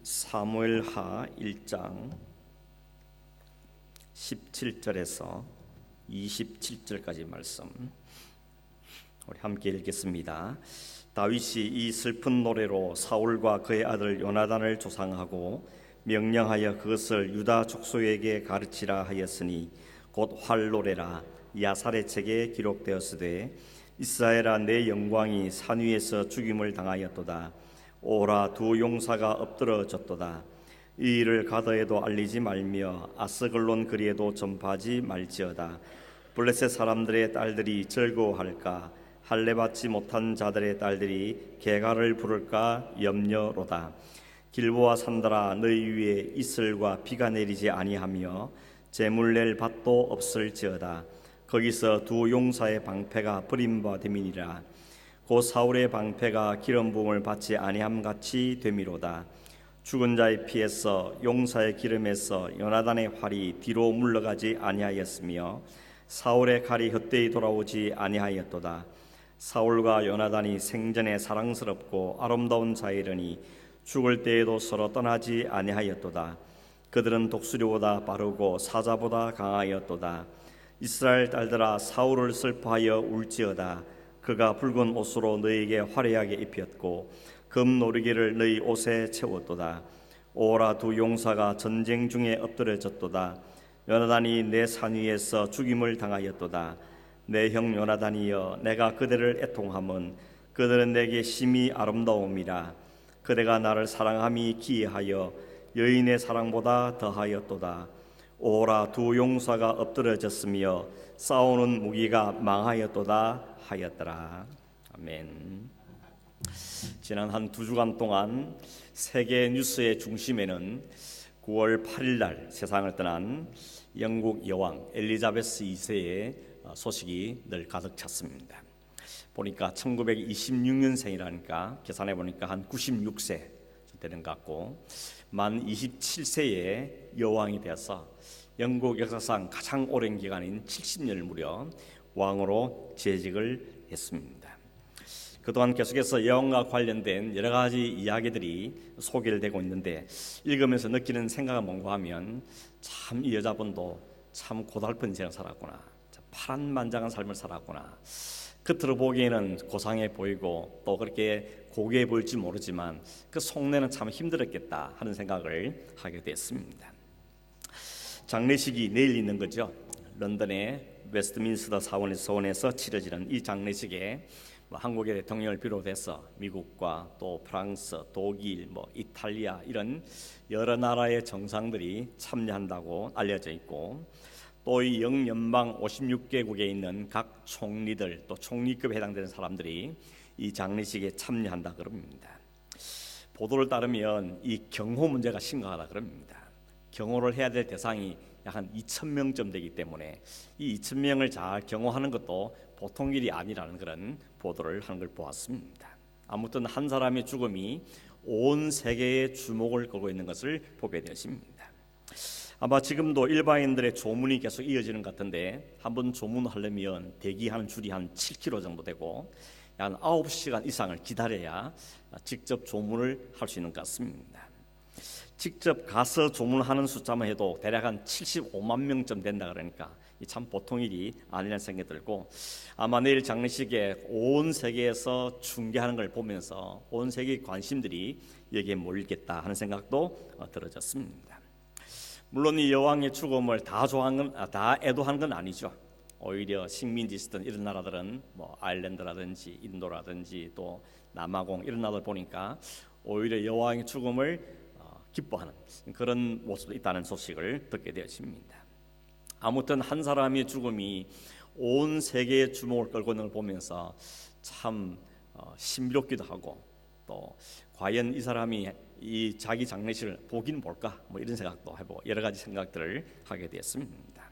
사무엘하 1장 17절에서 27절까지 말씀 우리 함께 읽겠습니다. 다윗이 이 슬픈 노래로 사울과 그의 아들 요나단을 조상하고 명령하여 그것을 유다 족속에게 가르치라 하였으니 곧 활노래라. 야살의 책에 기록되었으되 이스라엘아, 내 영광이 산 위에서 죽임을 당하였도다. 오라, 두 용사가 엎드러졌도다. 이 일을 가더에도 알리지 말며 아스글론 거리에도 전파하지 말지어다. 블레셋 사람들의 딸들이 즐거워할까? 할례받지 못한 자들의 딸들이 개가를 부를까 염려로다. 길보아 산들아, 너희 위에 이슬과 비가 내리지 아니하며 재물 낼 밭도 없을지어다. 거기서 두 용사의 방패가 버림받음이니라. 곧 사울의 방패가 기름 부음을 받지 아니함같이 되미로다. 죽은 자의 피에서 용사의 기름에서 요나단의 활이 뒤로 물러가지 아니하였으며 사울의 칼이 헛되이 돌아오지 아니하였도다. 사울과 요나단이 생전에 사랑스럽고 아름다운 자이러니 죽을 때에도 서로 떠나지 아니하였도다. 그들은 독수리보다 빠르고 사자보다 강하였도다. 이스라엘 딸들아, 사울을 슬퍼하여 울지어다. 그가 붉은 옷으로 너희에게 화려하게 입혔고 금노리개를 너희 옷에 채웠도다. 오라, 두 용사가 전쟁 중에 엎드려졌도다. 요나단이 내 산 위에서 죽임을 당하였도다. 내 형 요나단이여, 내가 그들을 애통함은 그들은 내게 심히 아름다움이라. 그대가 나를 사랑함이 기이하여 여인의 사랑보다 더하였도다. 오라, 두 용사가 엎드려졌으며 싸우는 무기가 망하였도다 하였더라. 아멘. 지난 한 2주간 동안 세계 뉴스의 중심에는 9월 8일 날 세상을 떠난 영국 여왕 엘리자베스 2세의 소식이 늘 가득 찼습니다. 보니까 1926년생이라니까 계산해 보니까 한 96세 되는 것 같고, 만 27세의 여왕이 되어서 영국 역사상 가장 오랜 기간인 70년을 무려 왕으로 재직을 했습니다. 그동안 계속해서 여왕과 관련된 여러 가지 이야기들이 소개를 되고 있는데, 읽으면서 느끼는 생각은 뭔가 하면 참 이 여자분도 참 고달픈 인생을 살았구나, 파란만장한 삶을 살았구나. 겉으로 보기에는 고상해 보이고 또 그렇게 고귀해 보일지 모르지만 그 속내는 참 힘들었겠다 하는 생각을 하게 됐습니다. 장례식이 내일 있는 거죠. 런던의 웨스트민스터 사원에서 치러지는 이 장례식에 한국의 대통령을 비롯해서 미국과 또 프랑스, 독일, 이탈리아 이런 여러 나라의 정상들이 참여한다고 알려져 있고, 또 이 영연방 56개국에 있는 각 총리들, 또 총리급에 해당되는 사람들이 이 장례식에 참여한다 그럽니다. 보도를 따르면 이 경호 문제가 심각하다 그럽니다. 경호를 해야 될 대상이 약 한 2,000명쯤 되기 때문에 이 2,000명을 잘 경호하는 것도 보통 일이 아니라는 그런 보도를 하는 걸 보았습니다. 아무튼 한 사람의 죽음이 온 세계의 주목을 끌고 있는 것을 보게 되었습니다. 아마 지금도 일반인들의 조문이 계속 이어지는 것 같은데, 한번 조문하려면 대기하는 줄이 한 7km 정도 되고 한 9시간 이상을 기다려야 직접 조문을 할 수 있는 것 같습니다. 직접 가서 조문하는 숫자만 해도 대략 한 75만 명쯤 된다 그러니까 참 보통 일이 아니라는 생각이 들고, 아마 내일 장례식에 온 세계에서 중계하는 걸 보면서 온 세계의 관심들이 여기에 몰리겠다 하는 생각도 들어졌습니다. 물론 이 여왕의 죽음을 다 애도하는 건 아니죠. 오히려 식민지 있었던 이런 나라들은 아일랜드라든지 인도라든지 또 남아공 이런 나라들 보니까 오히려 여왕의 죽음을 기뻐하는 그런 모습도 있다는 소식을 듣게 되었습니다. 아무튼 한 사람의 죽음이 온 세계의 주목을 끌고 있는 걸 보면서 참 신비롭기도 하고, 또 과연 이 사람이 이 자기 장례식을 보긴 볼까 이런 생각도 해보고 여러 가지 생각들을 하게 되었습니다.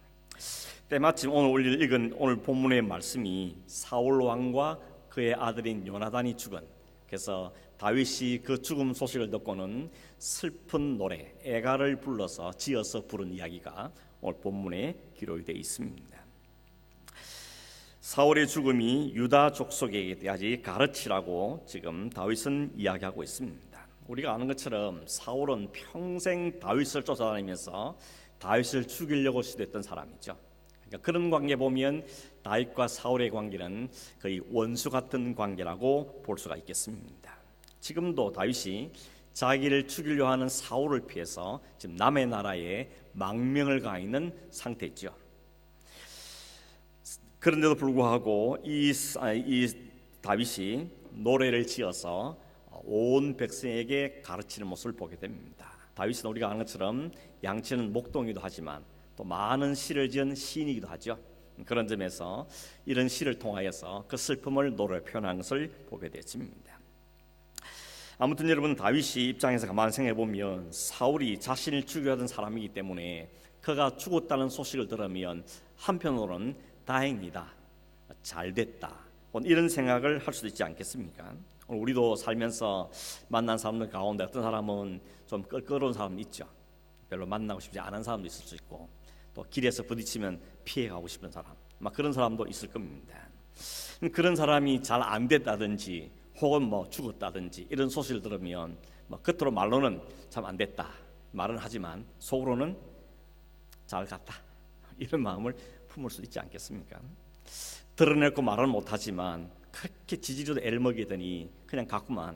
때마침 오늘 읽은 오늘 본문의 말씀이 사울 왕과 그의 아들인 요나단이 죽은, 그래서 다윗이 그 죽음 소식을 듣고는 슬픈 노래 애가를 불러서 지어서 부른 이야기가 오늘 본문에 기록이 되어 있습니다. 사울의 죽음이 유다 족속에게까지 가르치라고 지금 다윗은 이야기하고 있습니다. 우리가 아는 것처럼 사울은 평생 다윗을 쫓아다니면서 다윗을 죽이려고 시도했던 사람이죠. 그러니까 그런 관계 보면 다윗과 사울의 관계는 거의 원수 같은 관계라고 볼 수가 있겠습니다. 지금도 다윗이 자기를 죽이려 하는 사울을 피해서 지금 남의 나라에 망명을 가 있는 상태죠. 그런데도 불구하고 이 다윗이 노래를 지어서 온 백성에게 가르치는 모습을 보게 됩니다. 다윗은 우리가 아는 것처럼 양치는 목동이기도 하지만 또 많은 시를 지은 시인이기도 하죠. 그런 점에서 이런 시를 통하여서 그 슬픔을 노래로 표현한 것을 보게 되었습니다. 아무튼 여러분, 다윗이 입장에서 가만히 생각해 보면 사울이 자신을 죽이려 하던 사람이기 때문에 그가 죽었다는 소식을 들으면 한편으로는 다행이다, 잘됐다, 이런 생각을 할 수도 있지 않겠습니까? 우리도 살면서 만난 사람들 가운데 어떤 사람은 좀 껄끄러운 사람이 있죠. 별로 만나고 싶지 않은 사람도 있을 수 있고, 또 길에서 부딪히면 피해가고 싶은 사람, 그런 사람도 있을 겁니다. 그런 사람이 잘 안 됐다든지 혹은 죽었다든지 이런 소식을 들으면 겉으로 말로는 참 안 됐다 말은 하지만 속으로는 잘 갔다, 이런 마음을 품을 수 있지 않겠습니까? 드러내고 말은 못하지만 그렇게 지지리도 애를 먹이더니 그냥 갔구만,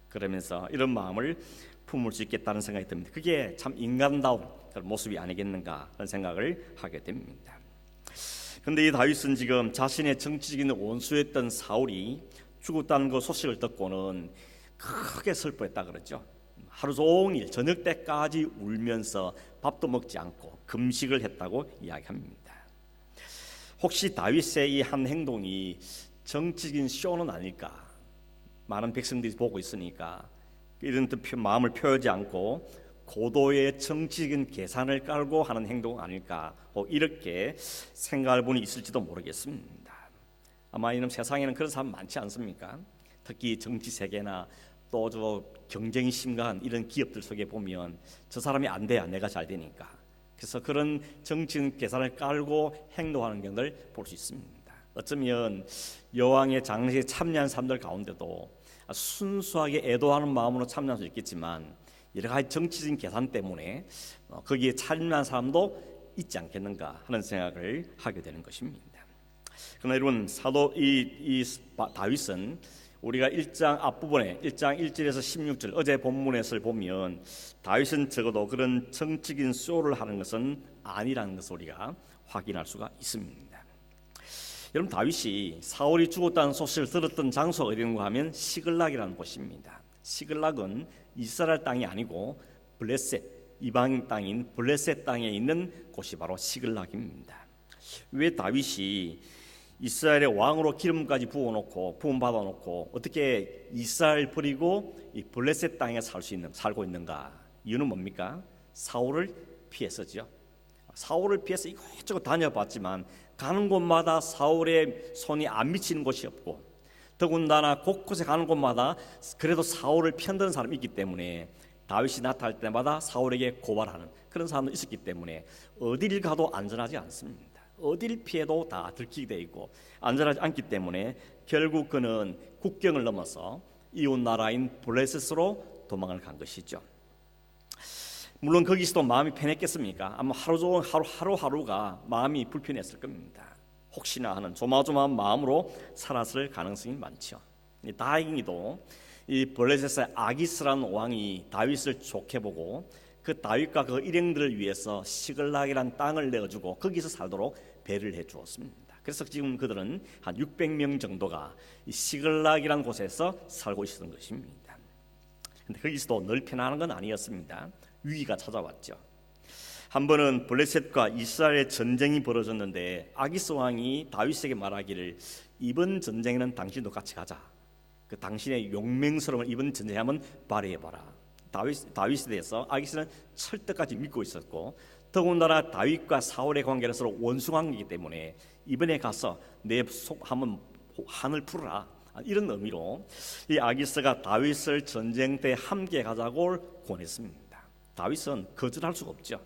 그러면서 이런 마음을 품을 수 있겠다는 생각이 듭니다. 그게 참 인간다운 그런 모습이 아니겠는가 하는 생각을 하게 됩니다. 그런데 이 다윗은 지금 자신의 정치적인 원수였던 사울이 죽었다는 그 소식을 듣고는 크게 슬퍼했다 그러죠. 하루 종일 저녁 때까지 울면서 밥도 먹지 않고 금식을 했다고 이야기합니다. 혹시 다윗의 이 한 행동이 정치적인 쇼는 아닐까? 많은 백성들이 보고 있으니까 이런 마음을 표하지 않고 고도의 정치적인 계산을 깔고 하는 행동 아닐까? 이렇게 생각할 분이 있을지도 모르겠습니다. 아마 이런 세상에는 그런 사람 많지 않습니까? 특히 정치 세계나 또 저 경쟁이 심각한 이런 기업들 속에 보면 저 사람이 안 돼야 내가 잘 되니까, 그래서 그런 정치적 계산을 깔고 행동하는 경우를 볼 수 있습니다. 어쩌면 여왕의 장례에 참여한 사람들 가운데도 순수하게 애도하는 마음으로 참여할 수 있겠지만 여러 가지 정치적인 계산 때문에 거기에 참여한 사람도 있지 않겠는가 하는 생각을 하게 되는 것입니다. 그러나 여러분, 사도 다윗은 우리가 1장 앞부분에 1장 1절에서 16절 어제 본문에서 보면 다윗은 적어도 그런 정치적인 쇼를 하는 것은 아니라는 것을 우리가 확인할 수가 있습니다. 여러분, 다윗이 사울이 죽었다는 소식을 들었던 장소가 어디인가 하면 시글락이라는 곳입니다. 시글락은 이스라엘 땅이 아니고 블레셋, 이방 땅인 블레셋 땅에 있는 곳이 바로 시글락입니다. 왜 다윗이 이스라엘의 왕으로 기름까지 부음 받아놓고 어떻게 이스라엘 버리고 이 블레셋 땅에 살고 있는가? 이유는 뭡니까? 사울을 피해서죠. 사울을 피해서 이것저것 다녀봤지만 가는 곳마다 사울의 손이 안 미치는 곳이 없고, 더군다나 곳곳에 가는 곳마다 그래도 사울을 편드는 사람이 있기 때문에 다윗이 나타날 때마다 사울에게 고발하는 그런 사람도 있었기 때문에 어디를 가도 안전하지 않습니다. 어디를 피해도 다 들키게 돼 있고 안전하지 않기 때문에 결국 그는 국경을 넘어서 이웃 나라인 블레셋으로 도망을 간 것이죠. 물론 거기서도 마음이 편했겠습니까? 아마 하루하루가 마음이 불편했을 겁니다. 혹시나 하는 조마조마한 마음으로 살았을 가능성이 많죠. 다행히도 이 블레셋의 아기스라는 왕이 다윗을 좋게 보고 그 다윗과 그 일행들을 위해서 시글락이라는 땅을 내어주고 거기서 살도록 배를 해주었습니다. 그래서 지금 그들은 한 600명 정도가 이 시글락이라는 곳에서 살고 있었던 것입니다. 그런데 거기서도 늘 편안한 건 아니었습니다. 위기가 찾아왔죠. 한 번은 블레셋과 이스라엘의 전쟁이 벌어졌는데 아기스 왕이 다윗에게 말하기를 이번 전쟁에는 당신도 같이 가자. 그 당신의 용맹스러움을 이번 전쟁에 한번 발휘해봐라. 다윗에 대해서 아기스는 철떡까지 믿고 있었고, 더군다나 다윗과 사울의 관계는 서로 원수 관계이기 때문에 이번에 가서 내 속 한번 한을 풀어라, 이런 의미로 이 아기스가 다윗을 전쟁 때 함께 가자고 권했습니다. 다윗은 거절할 수가 없죠.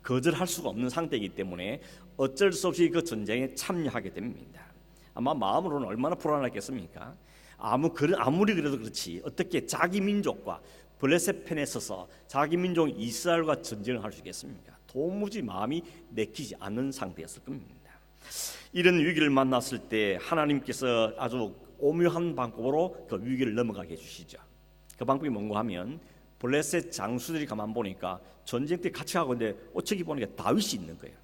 거절할 수가 없는 상태이기 때문에 어쩔 수 없이 그 전쟁에 참여하게 됩니다. 아마 마음으로는 얼마나 불안했겠습니까? 아무리 그래도 그렇지 어떻게 자기 민족과 블레셋 편에 서서 자기 민족 이스라엘과 전쟁을 할 수 있겠습니까? 도무지 마음이 내키지 않는 상태였을 겁니다. 이런 위기를 만났을 때 하나님께서 아주 오묘한 방법으로 그 위기를 넘어가게 해주시죠. 그 방법이 뭔가 하면 블레셋 장수들이 가만 보니까 전쟁 때 같이 가고 있는데 저기 보니까 다윗이 있는 거예요.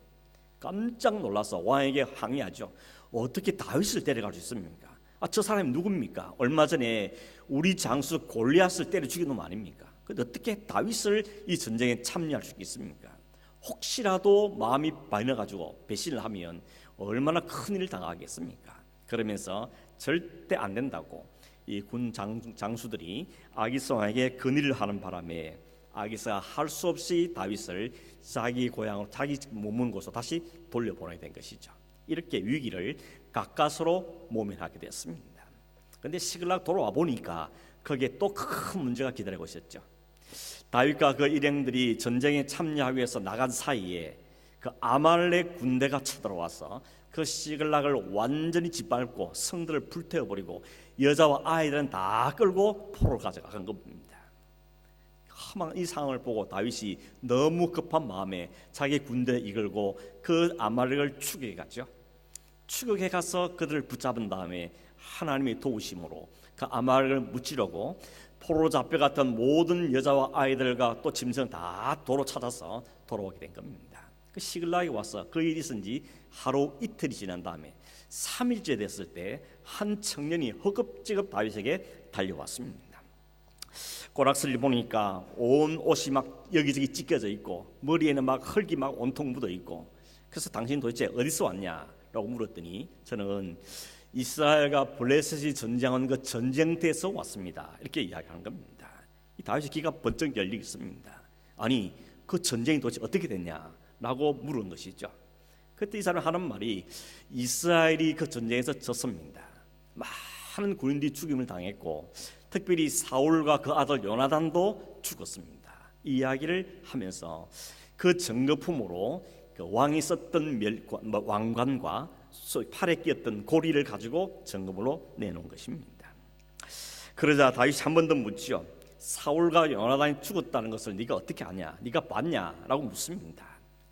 깜짝 놀라서 왕에게 항의하죠. 어떻게 다윗을 데려갈 수 있습니까? 저 사람이 누굽니까? 얼마 전에 우리 장수 골리앗을 때려 죽인 놈 아닙니까? 근데 어떻게 다윗을 이 전쟁에 참여할 수 있습니까? 혹시라도 마음이 변해가지고 배신을 하면 얼마나 큰 일을 당하겠습니까? 그러면서 절대 안 된다고 이 군 장수들이 아기스왕에게 건의를 하는 바람에 아기스가 할 수 없이 다윗을 자기 고향으로 자기 머문 곳으로 다시 돌려보내게 된 것이죠. 이렇게 위기를 가까스로 모면하게 되었습니다. 그런데 시글락 돌아와 보니까 거기에 또 큰 문제가 기다리고 있었죠. 다윗과 그 일행들이 전쟁에 참여하기 위해서 나간 사이에 그 아말렉 군대가 쳐들어와서 그 시글락을 완전히 짓밟고 성들을 불태워버리고 여자와 아이들은 다 끌고 포로 가져간 겁니다. 이 상황을 보고 다윗이 너무 급한 마음에 자기 군대를 이끌고 그 아말렉을 추격해 갔죠. 추격해 가서 그들을 붙잡은 다음에 하나님의 도우심으로 그 아말렉을 무찌르고 포로 잡혀갔던 모든 여자와 아이들과 또 짐승 다 도로 찾아서 돌아오게 된 겁니다. 그 시글락이 와서 그 일이 있은 지 하루 이틀이 지난 다음에 3일째 됐을 때 한 청년이 허겁지겁 다윗에게 달려왔습니다. 꼬락서리를 보니까 온 옷이 막 여기저기 찢겨져 있고 머리에는 막 흙이 막 온통 묻어 있고, 그래서 당신 도대체 어디서 왔냐라고 물었더니 저는 이스라엘과 블레셋이 전쟁한 그 전쟁터에서 왔습니다, 이렇게 이야기하는 겁니다. 이 다윗의 귀가 번쩍 열리겠습니다. 아니 그 전쟁이 도대체 어떻게 됐냐라고 물은 것이죠. 그때 이 사람 하는 말이 이스라엘이 그 전쟁에서 졌습니다. 많은 군인들이 죽임을 당했고 특별히 사울과 그 아들 요나단도 죽었습니다. 이 이야기를 하면서 그 증거품으로 그 왕이 썼던 왕관과 팔에 끼었던 고리를 가지고 증거물로 내놓은 것입니다. 그러자 다윗이 한 번 더 묻죠. 사울과 요나단이 죽었다는 것을 네가 어떻게 아냐? 네가 봤냐? 라고 묻습니다.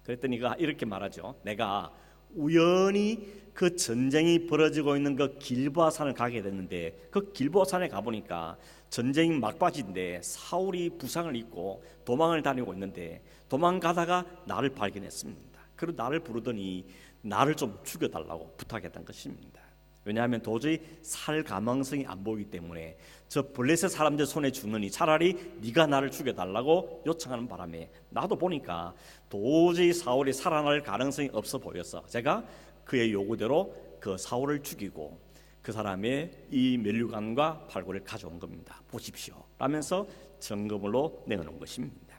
그랬더니 그가 이렇게 말하죠. 내가 우연히 그 전쟁이 벌어지고 있는 그 길보아산을 가게 됐는데 그 길보아산에 가보니까 전쟁이 막바지인데 사울이 부상을 입고 도망을 다니고 있는데 도망가다가 나를 발견했습니다. 그리고 나를 부르더니 나를 좀 죽여달라고 부탁했던 것입니다. 왜냐하면 도저히 살 가망성이 안 보이기 때문에 저 블레셋 사람들 손에 죽느니 차라리 네가 나를 죽여달라고 요청하는 바람에 나도 보니까 도저히 사울이 살아날 가능성이 없어 보여서 제가 그의 요구대로 그 사울을 죽이고 그 사람의 이 면류관과 팔골을 가져온 겁니다. 보십시오 라면서 증거물로 내놓은 것입니다.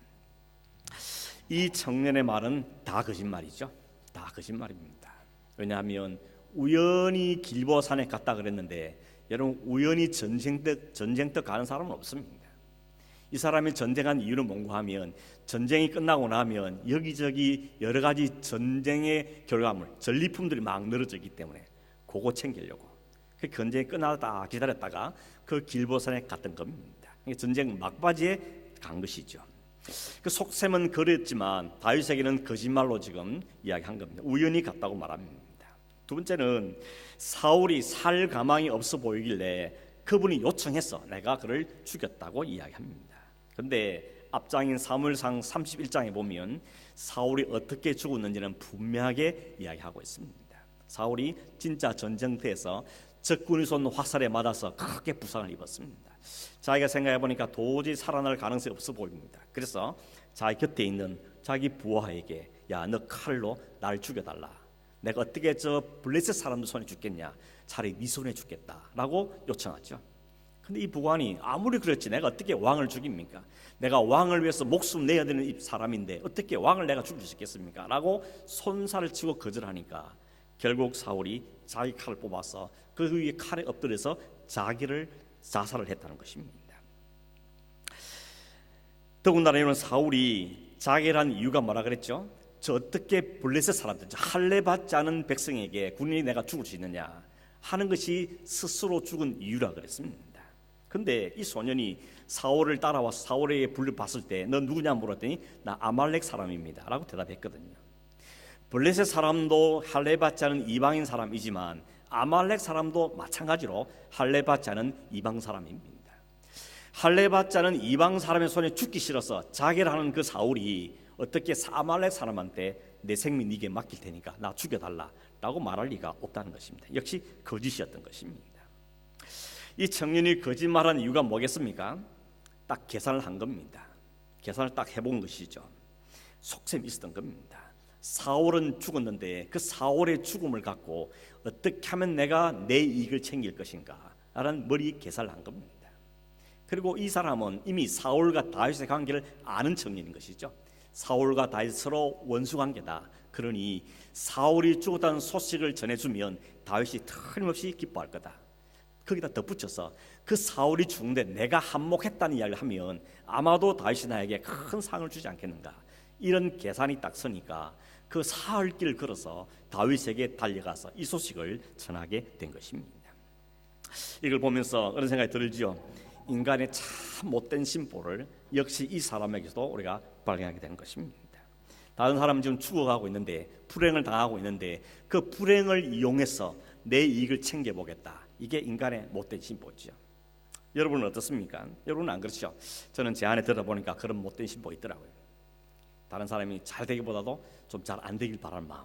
이 청년의 말은 다 거짓말이죠. 다 거짓말입니다. 왜냐하면 우연히 길보아산에 갔다 그랬는데 여러분 우연히 전쟁터 가는 사람은 없습니다. 이 사람이 전쟁한 이유는 뭔가 하면 전쟁이 끝나고 나면 여기저기 여러 가지 전쟁의 결과물 전리품들이 막 늘어져 있기 때문에 그거 챙기려고 그 전쟁이 끝나다 기다렸다가 그 길보아산에 갔던 겁니다. 전쟁 막바지에 간 것이죠. 그 속셈은 그랬지만 다윗에게는 거짓말로 지금 이야기한 겁니다. 우연히 갔다고 말합니다. 두 번째는 사울이 살 가망이 없어 보이길래 그분이 요청해서 내가 그를 죽였다고 이야기합니다. 그런데 앞장인 사무엘상 31장에 보면 사울이 어떻게 죽었는지는 분명하게 이야기하고 있습니다. 사울이 진짜 전쟁터에서 적군이 쏜 화살에 맞아서 크게 부상을 입었습니다. 자기가 생각해 보니까 도저히 살아날 가능성이 없어 보입니다. 그래서 자기 곁에 있는 자기 부하에게 야, 너 칼로 날 죽여달라. 내가 어떻게 저 블레셋 사람들 손에 죽겠냐? 차라리 네 손에 죽겠다라고 요청하죠. 근데 이 부관이 아무리 그렇지 내가 어떻게 왕을 죽입니까? 내가 왕을 위해서 목숨 내야 되는 사람인데 어떻게 왕을 내가 죽일 수 있겠습니까? 라고 손살을 치고 거절하니까 결국 사울이 자기 칼을 뽑아서 그 위에 칼에 엎드려서 자살을 했다는 것입니다. 더군다나 이런 사울이 자결한 이유가 뭐라 그랬죠? 저 어떻게 블레셋 사람들, 할례 받지 않은 백성에게 군인이 내가 죽을 수 있느냐 하는 것이 스스로 죽은 이유라 그랬습니다. 근데 이 소년이 사울을 따라와서 사울에게 불을 봤을 때 너 누구냐 물었더니 나 아말렉 사람입니다 라고 대답했거든요. 블레셋 사람도 할례 받지 않은 이방인 사람이지만 아말렉 사람도 마찬가지로 할례 받지 않은 이방 사람입니다. 할례 받지 않은 이방 사람의 손에 죽기 싫어서 자결 하는 그 사울이 어떻게 아말렉 사람한테 내 생명 네게 맡길 테니까 나 죽여달라 라고 말할 리가 없다는 것입니다. 역시 거짓이었던 것입니다. 이 청년이 거짓말한 이유가 뭐겠습니까? 딱 계산을 한 겁니다. 계산을 딱 해본 것이죠. 속셈이 있었던 겁니다. 사울은 죽었는데 그 사울의 죽음을 갖고 어떻게 하면 내가 내 이익을 챙길 것인가 라는 머리 계산을 한 겁니다. 그리고 이 사람은 이미 사울과 다윗의 관계를 아는 청년인 것이죠. 사울과 다윗 서로 원수관계다. 그러니 사울이 죽었다는 소식을 전해주면 다윗이 틀림없이 기뻐할 거다. 거기다 덧붙여서 그 사울이 죽는데 내가 한몫했다는 이야기를 하면 아마도 다윗이 나에게 큰 상을 주지 않겠는가. 이런 계산이 딱 서니까 그 사흘 길을 걸어서 다윗에게 달려가서 이 소식을 전하게 된 것입니다. 이걸 보면서 그런 생각이 들지요. 인간의 참 못된 심보를 역시 이 사람에게서도 우리가 발견하게 된 것입니다. 다른 사람은 지금 죽어가고 있는데 불행을 당하고 있는데 그 불행을 이용해서 내 이익을 챙겨보겠다. 이게 인간의 못된 심보죠. 여러분은 어떻습니까? 여러분은 안 그렇죠? 저는 제 안에 들어보니까 그런 못된 심보 있더라고요. 다른 사람이 잘 되기보다도 좀 잘 안 되길 바라는 마음.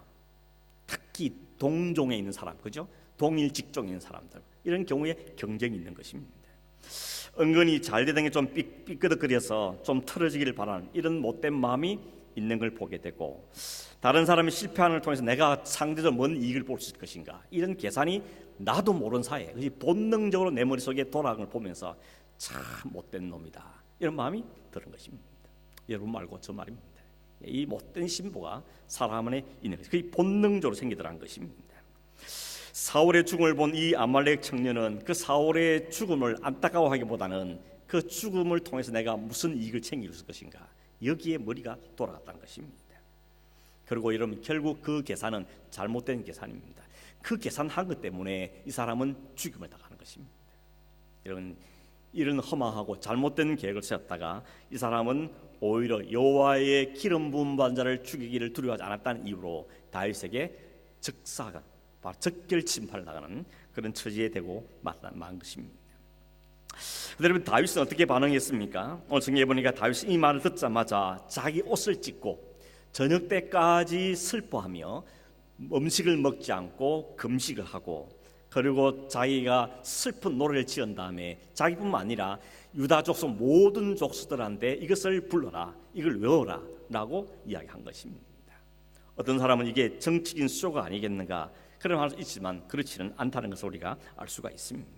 특히 동종에 있는 사람, 그죠? 동일 직종에 있는 사람들, 이런 경우에 경쟁이 있는 것입니다. 은근히 잘 되던 게 좀 삐끄덕거려서 좀 틀어지기를 바라는 이런 못된 마음이 있는 걸 보게 되고, 다른 사람이 실패하는 걸 통해서 내가 상대적으로 뭔 이익을 볼 수 있을 것인가, 이런 계산이 나도 모르는 사이에 본능적으로 내 머릿속에 돌아가는 걸 보면서 참 못된 놈이다, 이런 마음이 드는 것입니다. 여러분 말고 저 말입니다. 이 못된 심보가 사람 안에 있는 것이 그게 본능적으로 생기더라는 것입니다. 사울의 죽음을 본 이 아말렉 청년은 그 사울의 죽음을 안타까워하기보다는 그 죽음을 통해서 내가 무슨 이익을 챙길 수 있을 것인가, 여기에 머리가 돌아갔다는 것입니다. 그리고 여러분, 결국 그 계산은 잘못된 계산입니다. 그 계산한 것 때문에 이 사람은 죽임을 당하는 것입니다. 여러분, 이런 허망하고 잘못된 계획을 세웠다가 이 사람은 오히려 여호와의 기름 부은 자를 죽이기를 두려워하지 않았다는 이유로 다윗에게 즉사가 바로 적결 침파를 나가는 그런 처지에 대고 만 것입니다. 여러분, 다윗은 어떻게 반응했습니까? 오늘 성경에 보니까 다윗이 이 말을 듣자마자 자기 옷을 찢고 저녁 때까지 슬퍼하며 음식을 먹지 않고 금식을 하고, 그리고 자기가 슬픈 노래를 지은 다음에 자기뿐만 아니라 유다 족속 모든 족속들한테 이것을 불러라, 이걸 외워라 라고 이야기한 것입니다. 어떤 사람은 이게 정치적인 쇼가 아니겠는가 그런 말도 있지만 그렇지는 않다는 것을 우리가 알 수가 있습니다.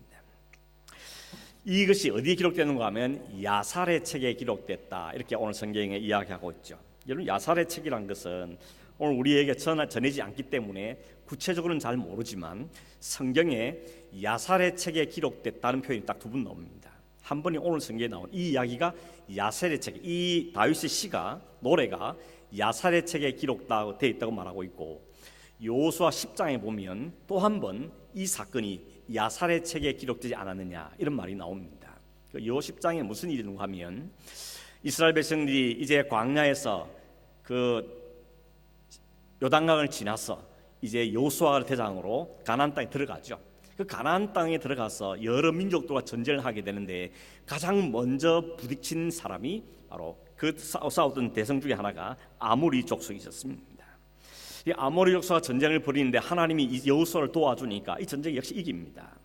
이것이 어디에 기록되는가 하면 야살의 책에 기록됐다, 이렇게 오늘 성경에 이야기하고 있죠. 여러분, 야살의 책이란 것은 오늘 우리에게 전해지지 않기 때문에 구체적으로는 잘 모르지만 성경에 야살의 책에 기록됐다는 표현이 딱 두 번 나옵니다. 한 번이 오늘 성경에 나온 이 이야기가 야살의 책, 이 다윗의 시가, 노래가 야살의 책에 기록되어 있다고 말하고 있고, 여호수아 10장에 보면 또 한 번 이 사건이 야살의 책에 기록되지 않았느냐, 이런 말이 나옵니다. 여호수아 10장에 무슨 일이 있는가 하면 이스라엘 백성들이 이제 광야에서 그 요단강을 지나서 이제 여호수아를 대장으로 가나안 땅에 들어가죠. 그 가나안 땅에 들어가서 여러 민족들과 전쟁을 하게 되는데 가장 먼저 부딪힌 사람이 바로 그 싸웠던 대성 중에 하나가 아모리 족속이 있었습니다. 이 아모리 족속과 전쟁을 벌이는데 하나님이 이 여호수아를 도와주니까 이 전쟁이 역시 이깁니다.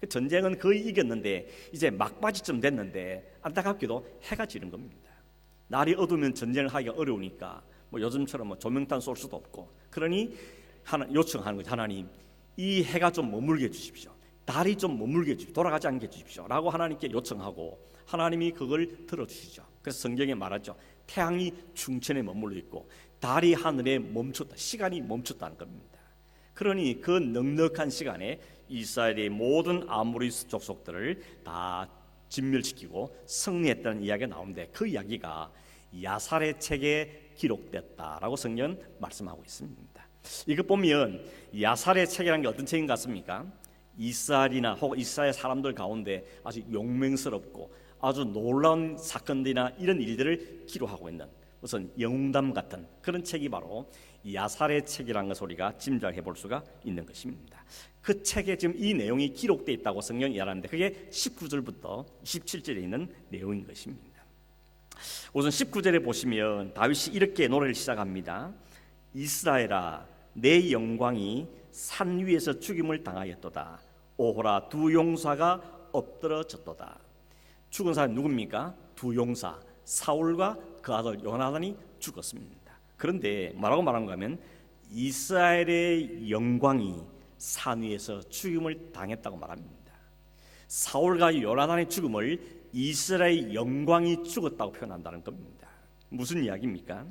그 전쟁은 거의 이겼는데 이제 막바지쯤 됐는데 안타깝게도 해가 지는 겁니다. 날이 어두우면 전쟁을 하기가 어려우니까 요즘처럼 조명탄 쏠 수도 없고, 그러니 요청하는 거죠. 하나님, 이 해가 좀 머물게 해주십시오. 달이 좀 머물게 해주십시오. 돌아가지 않게 해주십시오 라고 하나님께 요청하고 하나님이 그걸 들어주시죠. 그래서 성경에 말하죠. 태양이 중천에 머물러 있고 달이 하늘에 멈췄다, 시간이 멈췄다는 겁니다. 그러니 그 넉넉한 시간에 이스라엘의 모든 아모리 족속들을 다 진멸시키고 승리했다는 이야기가 나오는데 그 이야기가 야살의 책에 기록됐다라고 성경은 말씀하고 있습니다. 이것 보면 야살의 책이라는 게 어떤 책인 것 같습니까? 이스라엘이나 혹은 이스라엘 사람들 가운데 아주 용맹스럽고 아주 놀라운 사건들이나 이런 일들을 기록하고 있는 무슨 영웅담 같은 그런 책이 바로 야살의 책이라는 것을 우리가 짐작해 볼 수가 있는 것입니다. 그 책에 지금 이 내용이 기록되어 있다고 성경이 이야기하는데 그게 19절부터 27절에 있는 내용인 것입니다. 우선 19절에 보시면 다윗이 이렇게 노래를 시작합니다. 이스라엘아 내 영광이 산 위에서 죽임을 당하였도다. 오호라 두 용사가 엎드러졌도다. 죽은 사람이 누굽니까? 두 용사 사울과 그 아들 요나단이 죽었습니다. 그런데 뭐라고 말하는가 하면 이스라엘의 영광이 산 위에서 죽임을 당했다고 말합니다. 사울과 요나단의 죽음을 이스라엘의 영광이 죽었다고 표현한다는 겁니다. 무슨 이야기입니까?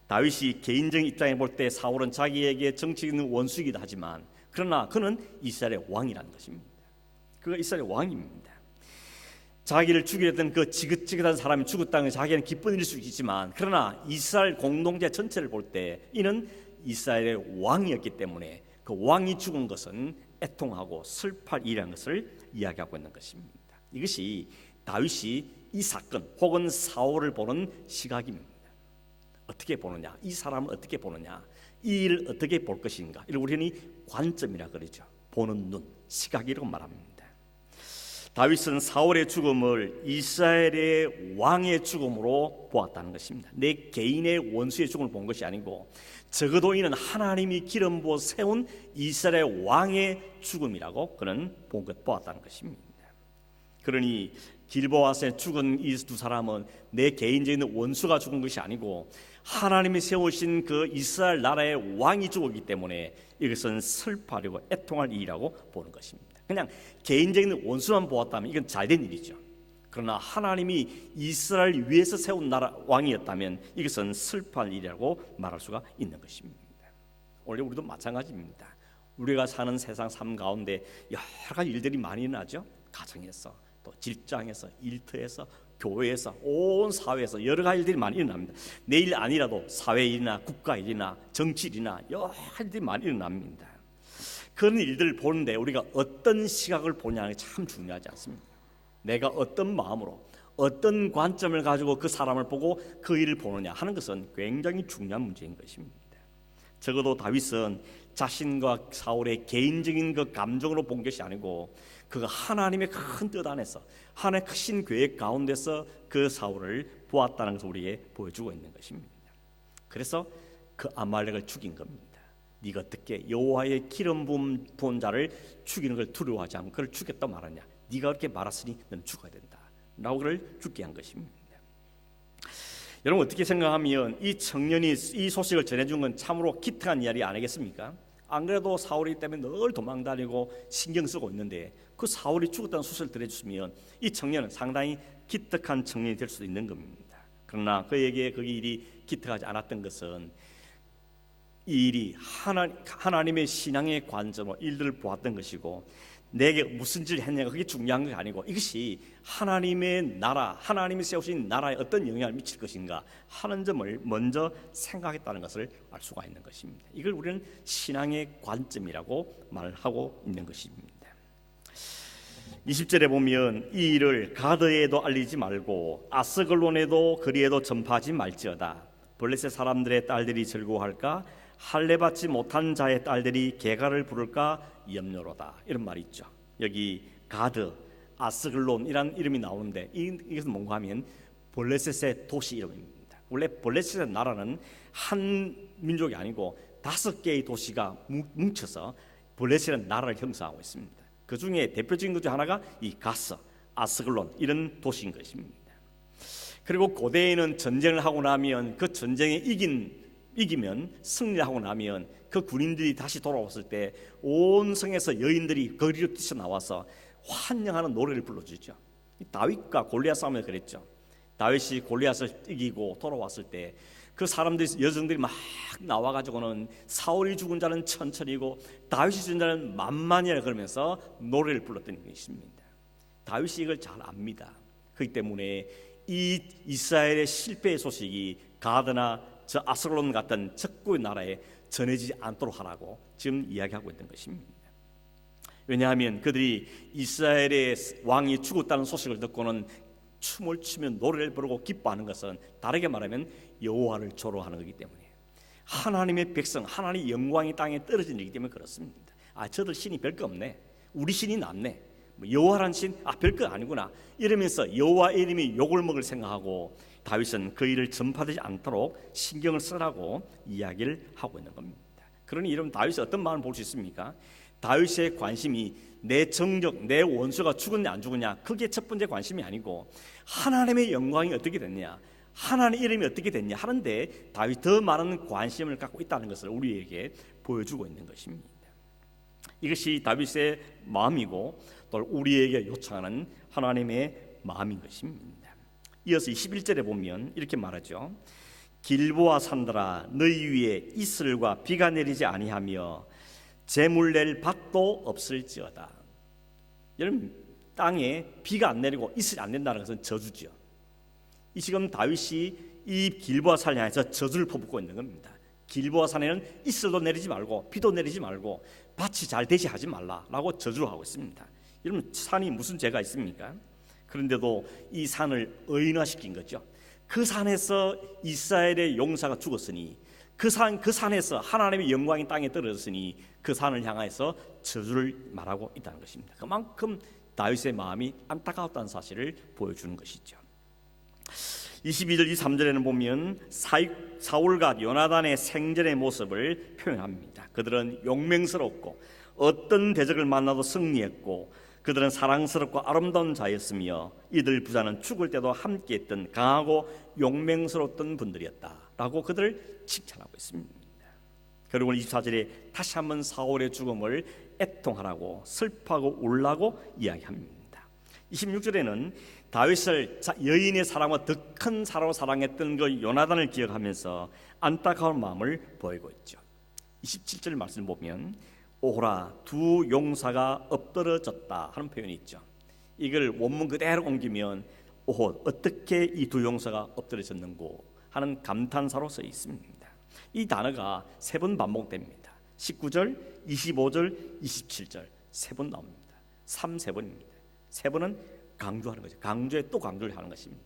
다윗이 개인적인 입장에 볼 때 사울은 자기에게 정치적인 원수이기도 하지만 그러나 그는 이스라엘의 왕이라는 것입니다. 그가 이스라엘의 왕입니다. 자기를 죽이려던 그 지긋지긋한 사람이 죽었다는 게 자기는 기쁜 일일 수 있지만 그러나 이스라엘 공동체 전체를 볼 때 이는 이스라엘의 왕이었기 때문에 그 왕이 죽은 것은 애통하고 슬퍼할 일이라는 것을 이야기하고 있는 것입니다. 이것이 다윗이 이 사건 혹은 사울을 보는 시각입니다. 어떻게 보느냐, 이 사람을 어떻게 보느냐, 이 일을 어떻게 볼 것인가, 이를 우리는 관점이라 그러죠. 보는 눈, 시각이라고 말합니다. 다윗은 사울의 죽음을 이스라엘의 왕의 죽음으로 보았다는 것입니다. 내 개인의 원수의 죽음을 본 것이 아니고 적어도 이는 하나님이 기름 부어 세운 이스라엘 왕의 죽음이라고 그는 보았다는 것입니다. 그러니 길보아스에 죽은 이 두 사람은 내 개인적인 원수가 죽은 것이 아니고 하나님이 세우신 그 이스라엘 나라의 왕이 죽었기 때문에 이것은 슬퍼하려고 애통할 일이라고 보는 것입니다. 그냥 개인적인 원수만 보았다면 이건 잘된 일이죠. 그러나 하나님이 이스라엘 위에서 세운 나라 왕이었다면 이것은 슬퍼할 일이라고 말할 수가 있는 것입니다. 원래 우리도 마찬가지입니다. 우리가 사는 세상 삶 가운데 여러 가지 일들이 많이 일어나죠. 가정에서 또 직장에서 일터에서 교회에서 온 사회에서 여러 가지 일들이 많이 일어납니다. 내 일 아니라도 사회일이나 국가일이나 정치일이나 여러 가지 일들이 많이 일어납니다. 그런 일들을 보는데 우리가 어떤 시각을 보냐는 게 참 중요하지 않습니까? 내가 어떤 마음으로 어떤 관점을 가지고 그 사람을 보고 그 일을 보느냐 하는 것은 굉장히 중요한 문제인 것입니다. 적어도 다윗은 자신과 사울의 개인적인 그 감정으로 본 것이 아니고 그가 하나님의 큰 뜻 안에서 하나님의 크신 계획 가운데서 그 사울을 보았다는 것을 우리에게 보여주고 있는 것입니다. 그래서 그 아말렉을 죽인 겁니다. 네가 어떻게 여호와의 기름 부은 자를 죽이는 걸 두려워하지 않고 그를 죽였다 말하냐. 네가 그렇게 말했으니 너는 죽어야 된다 라고 그를 죽게 한 것입니다. 여러분 어떻게 생각하면 이 청년이 이 소식을 전해준 건 참으로 기특한 이야기 아니겠습니까? 안 그래도 사울이 때문에 늘 도망다니고 신경 쓰고 있는데 그 사울이 죽었다는 소식을 들려줬으면 이 청년은 상당히 기특한 청년이 될 수도 있는 겁니다. 그러나 그에게 그 일이 기특하지 않았던 것은 이 일이 하나님의 신앙의 관점으로 일들을 보았던 것이고 내게 무슨 짓을 했냐가 그게 중요한 게 아니고 이것이 하나님의 나라, 하나님이 세우신 나라에 어떤 영향을 미칠 것인가 하는 점을 먼저 생각했다는 것을 알 수가 있는 것입니다. 이걸 우리는 신앙의 관점이라고 말하고 있는 것입니다. 20절에 보면 이 일을 가드에도 알리지 말고 아스글론에도 거리에도 전파하지 말지어다. 블레셋 사람들의 딸들이 즐거워할까? 할례받지 못한 자의 딸들이 개가를 부를까 염려로다. 이런 말이 있죠. 여기 가드, 아스글론이라는 이름이 나오는데 이것은 뭔가 하면 블레셋의 도시 이름입니다. 원래 블레셋의 나라는 한 민족이 아니고 5개의 도시가 뭉쳐서 블레셋의 나라를 형성하고 있습니다. 그 중에 대표적인 것 중 하나가 이 가스, 아스글론 이런 도시인 것입니다. 그리고 고대에는 전쟁을 하고 나면 그 전쟁에 이기면 승리하고 나면 그 군인들이 다시 돌아왔을 때 온 성에서 여인들이 거리로 뛰쳐나와서 환영하는 노래를 불러주죠. 다윗과 골리앗 싸움에 그랬죠. 다윗이 골리앗을 이기고 돌아왔을 때 그 사람들이 여성들이 막 나와가지고는 사울이 죽은 자는 천천히고 다윗이 죽은 자는 만만이라 그러면서 노래를 불렀던 것입니다. 다윗이 이걸 잘 압니다. 그렇기 때문에 이 이스라엘의 실패의 소식이 가드나 저 아스글론 같은 적국의 나라에 전해지지 않도록 하라고 지금 이야기하고 있는 것입니다. 왜냐하면 그들이 이스라엘의 왕이 죽었다는 소식을 듣고는 춤을 추며 노래를 부르고 기뻐하는 것은 다르게 말하면 여호와를 조롱하는 것이기 때문에, 하나님의 백성, 하나님의 영광이 땅에 떨어진 일이기 때문에 그렇습니다. 저들 신이 별거 없네, 우리 신이 낫네, 여호와라는 신 별거 아니구나 이러면서 여호와 이름이 욕을 먹을 생각하고 다윗은 그 일을 전파되지 않도록 신경을 쓰라고 이야기를 하고 있는 겁니다. 그러니 여러분, 다윗이 어떤 마음을 볼 수 있습니까? 다윗의 관심이 내 정적, 내 원수가 죽었냐 안 죽었냐, 그게 첫 번째 관심이 아니고 하나님의 영광이 어떻게 됐냐, 하나님의 이름이 어떻게 됐냐 하는데 다윗이 더 많은 관심을 갖고 있다는 것을 우리에게 보여주고 있는 것입니다. 이것이 다윗의 마음이고 또 우리에게 요청하는 하나님의 마음인 것입니다. 이어서 21절에 보면 이렇게 말하죠. 길보아 산들아, 너희 위에 이슬과 비가 내리지 아니하며 재물 낼 밭도 없을지어다. 여러분, 땅에 비가 안 내리고 이슬이 안 된다는 것은 저주죠. 이 지금 다윗이 이 길보아 산을 향해서 저주를 퍼붓고 있는 겁니다. 길보아 산에는 이슬도 내리지 말고 비도 내리지 말고 밭이 잘 되지 하지 말라라고 저주를 하고 있습니다. 여러분, 산이 무슨 죄가 있습니까? 그런데도 이 산을 의인화시킨 거죠. 그 산에서 이스라엘의 용사가 죽었으니, 그 산에서 하나님의 영광이 땅에 떨어졌으니 그 산을 향해서 저주를 말하고 있다는 것입니다. 그만큼 다윗의 마음이 안타까웠다는 사실을 보여주는 것이죠. 22절 23절에는 보면 사울과 요나단의 생전의 모습을 표현합니다. 그들은 용맹스럽고 어떤 대적을 만나도 승리했고 그들은 사랑스럽고 아름다운 자였으며 이들 부자는 죽을 때도 함께했던 강하고 용맹스러웠던 분들이었다 라고 그들을 칭찬하고 있습니다. 그리고 24절에 다시 한번 사울의 죽음을 애통하라고 슬퍼하고 울라고 이야기합니다. 26절에는 다윗을 여인의 사랑과 더 큰 사랑으로 사랑했던 그 요나단을 기억하면서 안타까운 마음을 보이고 있죠. 27절 말씀을 보면 오호라 두 용사가 엎드러졌다 하는 표현이 있죠. 이걸 원문 그대로 옮기면 오호 어떻게 이 두 용사가 엎드러졌는고 하는 감탄사로 써 있습니다. 이 단어가 3번 반복됩니다. 19절, 25절, 27절 3번 나옵니다. 3번입니다. 3번은 강조하는 거죠. 강조에 또 강조를 하는 것입니다.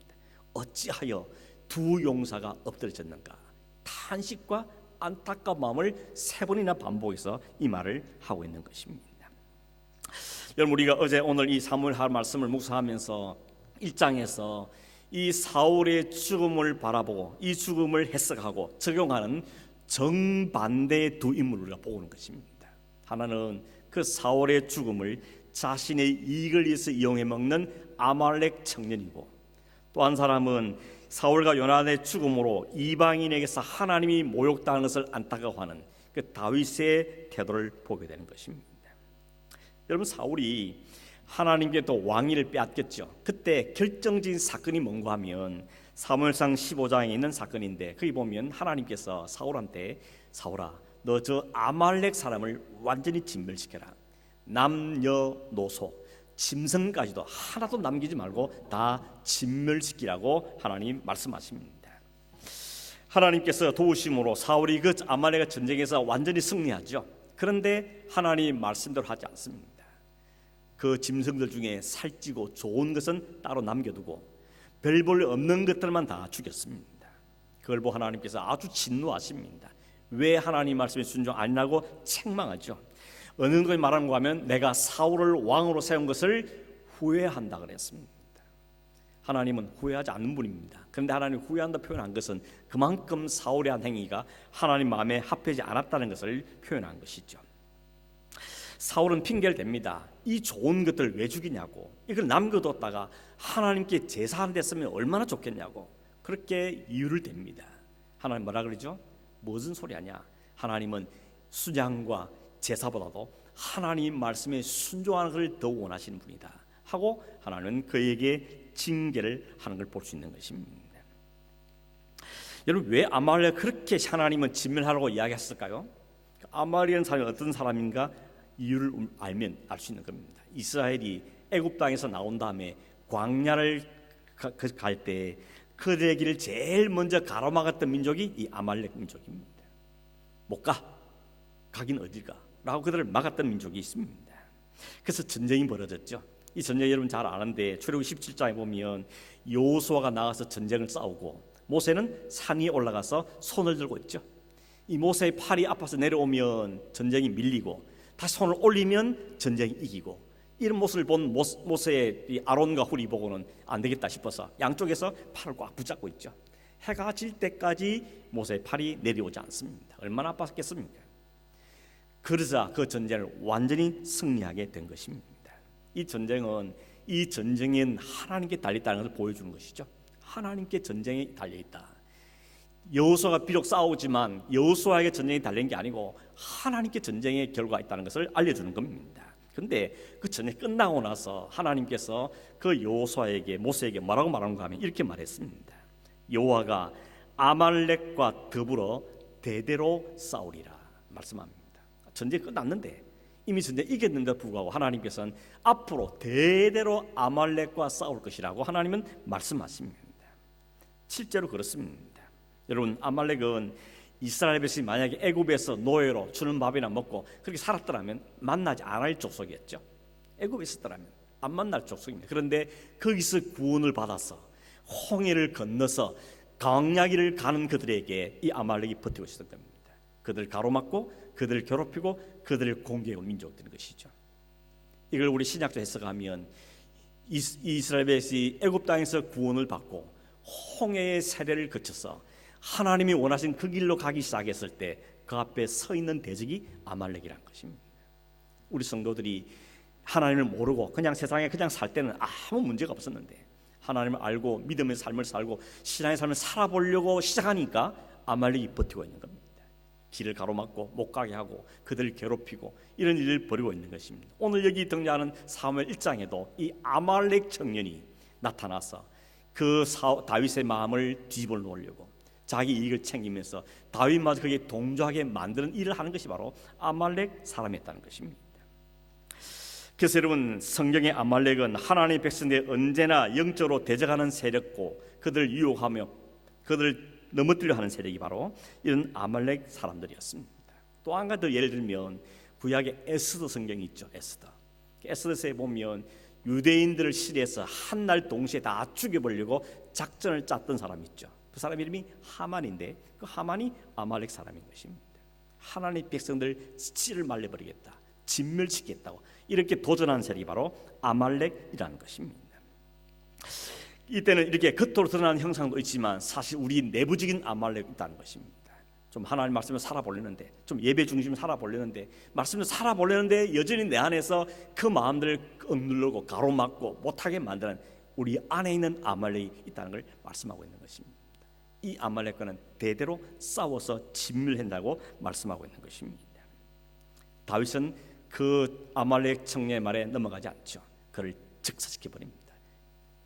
어찌하여 두 용사가 엎드러졌는가, 탄식과 안타까운 마음을 3번이나 반복해서 이 말을 하고 있는 것입니다. 여러분, 우리가 어제 오늘 이 사무엘 하 말씀을 묵상하면서 1장에서 이 사울의 죽음을 바라보고 이 죽음을 해석하고 적용하는 정반대의 두 인물을 우리가 보는 것입니다. 하나는 그 사울의 죽음을 자신의 이익을 위해서 이용해 먹는 아말렉 청년이고, 또 한 사람은 사울과 요나단의 죽음으로 이방인에게서 하나님이 모욕당하는 것을 안타까워하는 그 다윗의 태도를 보게 되는 것입니다. 여러분, 사울이 하나님께 또 왕위를 빼앗겼죠. 그때 결정적인 사건이 뭔가 하면 사무엘상 15장에 있는 사건인데, 거기 보면 하나님께서 사울한테 사울아, 너 저 아말렉 사람을 완전히 진멸시켜라. 남녀노소 짐승까지도 하나도 남기지 말고 다 진멸시키라고 하나님 말씀하십니다. 하나님께서 도우심으로 사울이 그 아말렉 전쟁에서 완전히 승리하죠. 그런데 하나님 말씀대로 하지 않습니다. 그 짐승들 중에 살찌고 좋은 것은 따로 남겨두고 별 볼 없는 것들만 다 죽였습니다. 그걸 보고 하나님께서 아주 진노하십니다. 왜 하나님 말씀에 순종 아니라고 책망하죠. 어느 정도에 말하는가 하면 내가 사울을 왕으로 세운 것을 후회한다 그랬습니다. 하나님은 후회하지 않는 분입니다. 그런데 하나님 후회한다 표현한 것은 그만큼 사울의 한 행위가 하나님 마음에 합하지 않았다는 것을 표현한 것이죠. 사울은 핑계를 댑니다. 이 좋은 것들 왜 죽이냐고, 이걸 남겨뒀다가 하나님께 제사한 데 쓰면 얼마나 좋겠냐고 그렇게 이유를 댑니다. 하나님 뭐라 그러죠? 무슨 소리 하냐, 하나님은 순양과 제사보다도 하나님 말씀에 순종하는 것을 더 원하시는 분이다 하고 하나님은 그에게 징계를 하는 걸 볼 수 있는 것입니다. 여러분, 왜 아말렉 그렇게 하나님은 진멸하라고 이야기했을까요? 아말렉은 사람이 어떤 사람인가 이유를 알면 알 수 있는 겁니다. 이스라엘이 애굽 땅에서 나온 다음에 광야를 갈 때 그들의 길을 제일 먼저 가로막았던 민족이 이 아말렉 민족입니다. 못 가, 가긴 어딜 가 라고 그들을 막았던 민족이 있습니다. 그래서 전쟁이 벌어졌죠. 이 전쟁 여러분 잘 아는데 출애굽기 17장에 보면 여호수아가 나가서 전쟁을 싸우고 모세는 산 위에 올라가서 손을 들고 있죠. 이 모세의 팔이 아파서 내려오면 전쟁이 밀리고 다시 손을 올리면 전쟁이 이기고, 이런 모습을 본 모세의 이 아론과 훌이 보고는 안 되겠다 싶어서 양쪽에서 팔을 꽉 붙잡고 있죠. 해가 질 때까지 모세의 팔이 내려오지 않습니다. 얼마나 아팠겠습니까? 그러자 그 전쟁을 완전히 승리하게 된 것입니다. 이 전쟁엔 하나님께 달려있다는 것을 보여주는 것이죠. 하나님께 전쟁이 달려있다. 여호수아가 비록 싸우지만 여호수아에게 전쟁이 달린 게 아니고 하나님께 전쟁의 결과가 있다는 것을 알려주는 겁니다. 그런데 그 전쟁이 끝나고 나서 하나님께서 그 여호수아에게, 모세에게 뭐라고 말하는가 하면 이렇게 말했습니다. 여호와가 아말렉과 더불어 대대로 싸우리라 말씀합니다. 전쟁이 끝났는데, 이미 전쟁 이겼는데 불구하고 하나님께서는 앞으로 대대로 아말렉과 싸울 것이라고 하나님은 말씀하십니다. 실제로 그렇습니다. 여러분, 아말렉은 이스라엘 백성이 만약에 애굽에서 노예로 주는 밥이나 먹고 그렇게 살았더라면 만나지 않을 족속이었죠. 애굽에 있었더라면 안 만날 족속입니다. 그런데 거기서 구원을 받아서 홍해를 건너서 광야길을 가는 그들에게 이 아말렉이 버티고 있었던 겁니다. 그들을 가로막고 그들을 괴롭히고 그들을 공격하고 민족이 되는 것이죠. 이걸 우리 신약적 해석하면 이스라엘 백성이 애굽 땅에서 구원을 받고 홍해의 세례를 거쳐서 하나님이 원하신 그 길로 가기 시작했을 때 그 앞에 서 있는 대적이 아말렉이라는 것입니다. 우리 성도들이 하나님을 모르고 그냥 세상에 그냥 살 때는 아무 문제가 없었는데, 하나님을 알고 믿음의 삶을 살고 신앙의 삶을 살아보려고 시작하니까 아말렉이 버티고 있는 겁니다. 길을 가로막고 못 가게 하고 그들을 괴롭히고 이런 일을 벌이고 있는 것입니다. 오늘 여기 등장하는 사무엘 1장에도 이 아말렉 청년이 나타나서 그 다윗의 마음을 뒤집어 놓으려고 자기 이익을 챙기면서 다윗마저 그게 동조하게 만드는 일을 하는 것이 바로 아말렉 사람이었다는 것입니다. 그래서 여러분, 성경의 아말렉은 하나님의 백성들이 언제나 영적으로 대적하는 세력고 그들을 유혹하며 그들을 넘어뜨려 하는 세력이 바로 이런 아말렉 사람들이었습니다. 또 한 가지 더 예를 들면 구약의 에스더 성경이 있죠. 에스더서에 보면 유대인들을 시리에서 한 날 동시에 다 죽여보려고 작전을 짰던 사람이 있죠. 그 사람 이름이 하만인데 그 하만이 아말렉 사람인 것입니다. 하나님의 백성들 씨를 말려버리겠다, 진멸시키겠다고 이렇게 도전한 세력이 바로 아말렉이라는 것입니다. 이때는 이렇게 겉으로 드러나는 형상도 있지만 사실 우리 내부적인 아말렉이 있다는 것입니다. 좀 하나님 말씀을 살아보려는데, 좀 예배 중심으로 살아보려는데, 말씀을 살아보려는데 여전히 내 안에서 그 마음들을 억누르고 가로막고 못하게 만드는 우리 안에 있는 아말렉이 있다는 걸 말씀하고 있는 것입니다. 이 아말렉과는 대대로 싸워서 진멸한다고 말씀하고 있는 것입니다. 다윗은 그 아말렉 청년의 말에 넘어가지 않죠. 그를 즉사시켜 버립니다.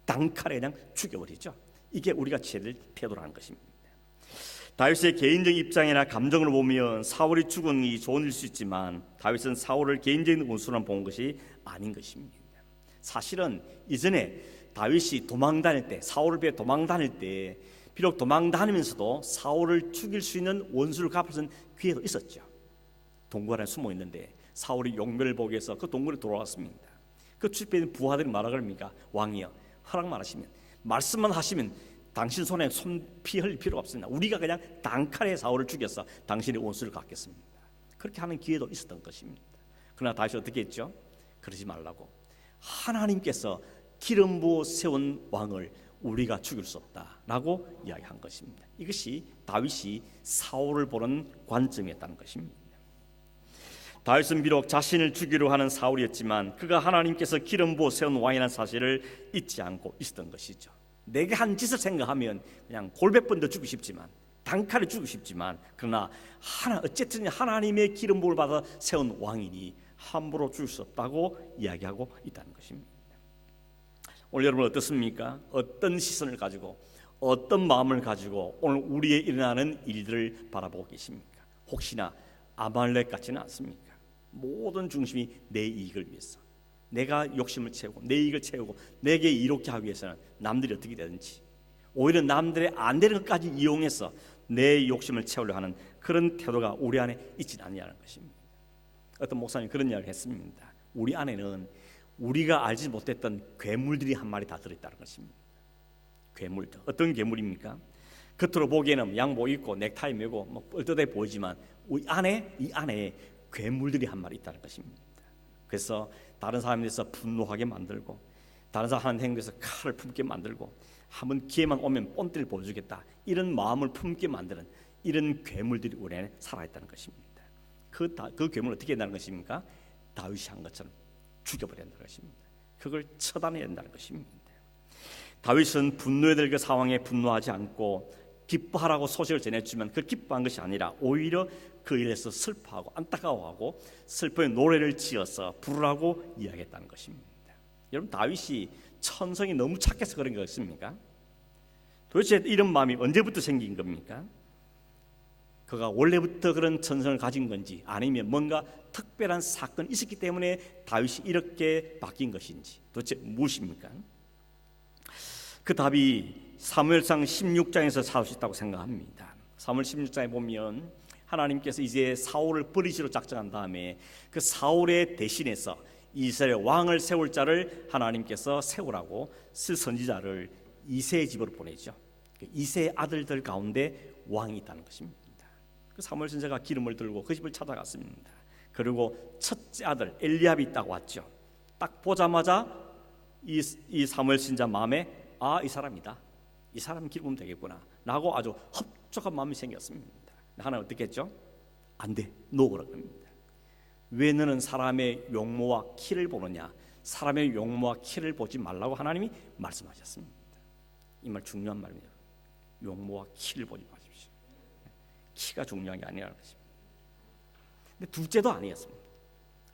단칼에 그냥 죽여버리죠. 이게 우리가 취해야 될 태도라는 것입니다. 다윗의 개인적 입장이나 감정으로 보면 사울이 죽음이 좋은 일일 수 있지만 다윗은 사울을 개인적인 원수로 본 것이 아닌 것입니다. 사실은 이전에 다윗이 도망다닐 때, 사울을 비해 도망다닐 때 비록 도망다니면서도 사울을 죽일 수 있는 원수를 갚아선 기회도 있었죠. 동굴 안에 숨어 있는데 사울이 용멸을 보기 위해서 그 동굴에 돌아왔습니다. 그 주변에 있는 부하들이 뭐라 그럽니까? 왕이여, 허락만 하시면, 말씀만 하시면 당신 손에 손피 흘릴 필요가 없습니다. 우리가 그냥 단칼에 사울을 죽여서 당신의 원수를 갚겠습니다. 그렇게 하는 기회도 있었던 것입니다. 그러나 다시 어떻게 했죠? 그러지 말라고, 하나님께서 기름 부어 세운 왕을 우리가 죽일 수 없다라고 이야기한 것입니다. 이것이 다윗이 사울을 보는 관점이었다는 것입니다. 다윗은 비록 자신을 죽이려 하는 사울이었지만 그가 하나님께서 기름 부어 세운 왕이라는 사실을 잊지 않고 있었던 것이죠. 내가 한 짓을 생각하면 그냥 골백 번 더 죽고 싶지만, 단칼에 죽고 싶지만, 그러나 어쨌든 하나님의 기름 부음을 받아 세운 왕이니 함부로 죽일 수 없다고 이야기하고 있다는 것입니다. 오늘 여러분 어떻습니까? 어떤 시선을 가지고, 어떤 마음을 가지고 오늘 우리의 일어나는 일들을 바라보고 계십니까? 혹시나 아말렉 같지는 않습니까? 모든 중심이 내 이익을 위해서, 내가 욕심을 채우고 내 이익을 채우고 내게 이롭게 하기 위해서는 남들이 어떻게 되든지, 오히려 남들의 안 되는 것까지 이용해서 내 욕심을 채우려 하는 그런 태도가 우리 안에 있지 않냐는 것입니다. 어떤 목사님이 그런 이야기를 했습니다. 우리 안에는 우리가 알지 못했던 괴물들이 한 마리 다 들어있다는 것입니다. 괴물들. 어떤 괴물입니까? 겉으로 보기에는 양복 입고 넥타이 메고 뭐 뻘떡해 보이지만 이 안에 괴물들이 한 마리 있다는 것입니다. 그래서 다른 사람에 대해서 분노하게 만들고, 다른 사람 하는 행동에서 칼을 품게 만들고, 한번 기회만 오면 본때를 보여주겠다, 이런 마음을 품게 만드는 이런 괴물들이 우리 안에 살아있다는 것입니다. 그 괴물을 어떻게 한다는 것입니까? 다윗이 한 것처럼 죽여버려야 한다는 것입니다. 그걸 처단해야 한다는 것입니다. 다윗은 분노에 될 그 상황에 분노하지 않고 기뻐하라고 소식을 전해주면 그 기뻐한 것이 아니라 오히려 그 일에서 슬퍼하고 안타까워하고 슬퍼의 노래를 지어서 부르라고 이야기했다는 것입니다. 여러분, 다윗이 천성이 너무 착해서 그런 것입니까? 도대체 이런 마음이 언제부터 생긴 겁니까? 그가 원래부터 그런 천성을 가진 건지, 아니면 뭔가 특별한 사건이 있었기 때문에 다윗이 이렇게 바뀐 것인지, 도대체 무엇입니까? 그 답이 사무엘상 16장에서 찾을 수 있다고 생각합니다. 사무엘 16장에 보면 하나님께서 이제 사울을 버리시로 작정한 다음에 그 사울의 대신해서 이스라엘 왕을 세울 자를 하나님께서 세우라고 쓸 선지자를 이새의 집으로 보내죠. 이새의 아들들 가운데 왕이 있다는 것입니다. 그 사무엘 선지자가 기름을 들고 그 집을 찾아갔습니다. 그리고 첫째 아들 엘리압이 있다고 왔죠. 딱 보자마자 이 사무엘 선지자 마음에 이 사람이다, 이 사람 기르면 되겠구나 라고 아주 흡족한 마음이 생겼습니다. 하나님 어떻게 했죠? 안 돼, 놓으라 합니다. 왜 너는 사람의 용모와 키를 보느냐? 사람의 용모와 키를 보지 말라고 하나님이 말씀하셨습니다. 이 말 중요한 말입니다. 용모와 키를 보지 마십시오. 키가 중요한 게 아니라는 것입니다. 근데 둘째도 아니었습니다.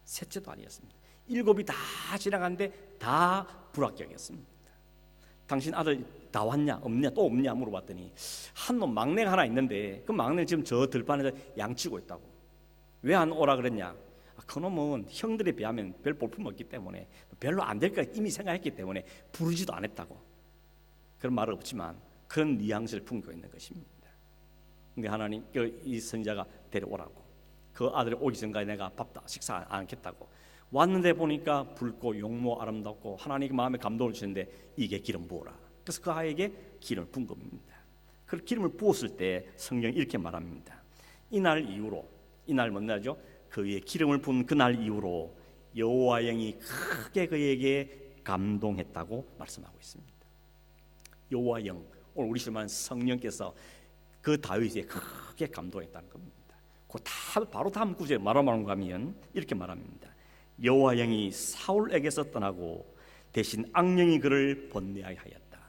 셋째도 아니었습니다. 7이 다 지나갔는데 다 불합격이었습니다. 당신 아들 다 왔냐 없냐 또 없냐 물어봤더니 한 놈 막내가 하나 있는데 그 막내는 지금 저 들판에서 양치고 있다고. 왜 안 오라 그랬냐? 그놈은 형들에 비하면 별 볼품 없기 때문에 별로 안 될 거 이미 생각했기 때문에 부르지도 않았다고. 그런 말은 없지만 그런 뉘앙스를 품고 있는 것입니다. 근데 하나님 이 선지자가 데려오라고, 그 아들이 오기 전까지 내가 식사 안 하겠다고. 왔는데 보니까 붉고 용모 아름답고 하나님 마음에 감동을 주시는데 이게 기름 부어라. 그래서 그 아이에게 기름을 부은 겁니다. 그 기름을 부었을 때 성경이 이렇게 말합니다. 이날 이후로, 이날 뭔 날이죠? 그의 기름을 부은 그날 이후로 여호와 영이 크게 그에게 감동했다고 말씀하고 있습니다. 여호와 영, 오늘 우리 말하는 성령께서 그 다윗에 크게 감동했다는 겁니다. 바로 다음 구절에 말하는가 하면 이렇게 말합니다. 여호와 영이 사울에게서 떠나고 대신 악령이 그를 번뇌하게 하였다.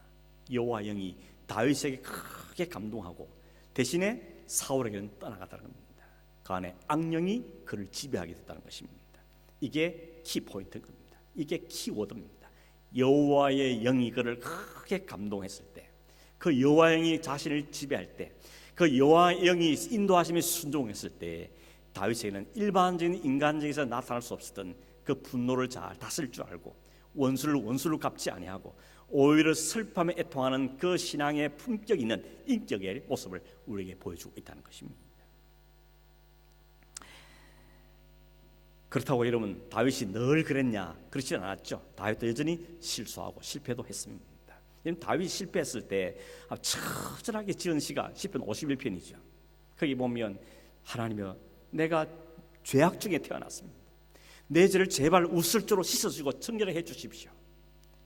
여호와 영이 다윗에게 크게 감동하고 대신에 사울에게는 떠나갔다는 겁니다. 그 안에 악령이 그를 지배하게 됐다는 것입니다. 이게 키포인트인 겁니다. 이게 키워드입니다. 여호와의 영이 그를 크게 감동했을 때, 그 여호와 영이 자신을 지배할 때, 그 여호와 영이 인도하심에 순종했을 때 다윗에게는 일반적인 인간적에서 나타날 수 없었던 그 분노를 잘 다스릴 줄 알고 원수를 원수로 갚지 아니하고 오히려 슬픔에 애통하는 그 신앙의 품격 있는 인격의 모습을 우리에게 보여주고 있다는 것입니다. 그렇다고 여러분, 다윗이 늘 그랬냐? 그렇지 않았죠. 다윗도 여전히 실수하고 실패도 했습니다. 다윗이 실패했을 때 처절하게 지은 시가 시편 51편이죠. 거기 보면 하나님이여, 내가 죄악 중에 태어났습니다. 내 죄를 제발 우슬조로 씻어주고 청결해 주십시오.